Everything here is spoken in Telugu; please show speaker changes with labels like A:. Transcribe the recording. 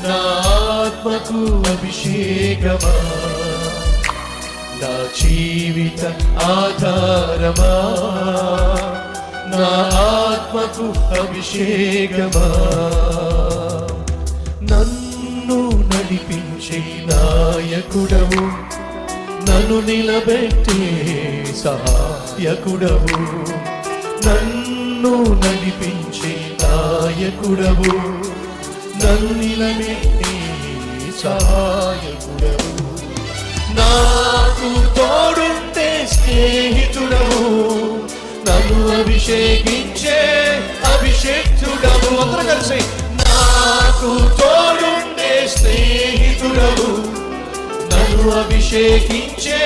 A: నా ఆత్మకు అభిషేకమా, నా జీవిత ఆధారమా, నా ఆత్మకు అభిషేకమా. నన్ను నడిపించే నాయకుడవు, నన్ను నిలబెట్టే సహాయకుడవు. నన్ను నడిపించే నాయకుడవు, నన్ను నిలబెట్టే సహాయకుడవు. నాకు తోడుంటే స్నేహితుడవు, నన్ను అభిషేకించే అభిషేక్తుడవు. అందరూ కలిసి నాకు తోడుండే స్నేహితుడవు, నన్ను అభిషేకించే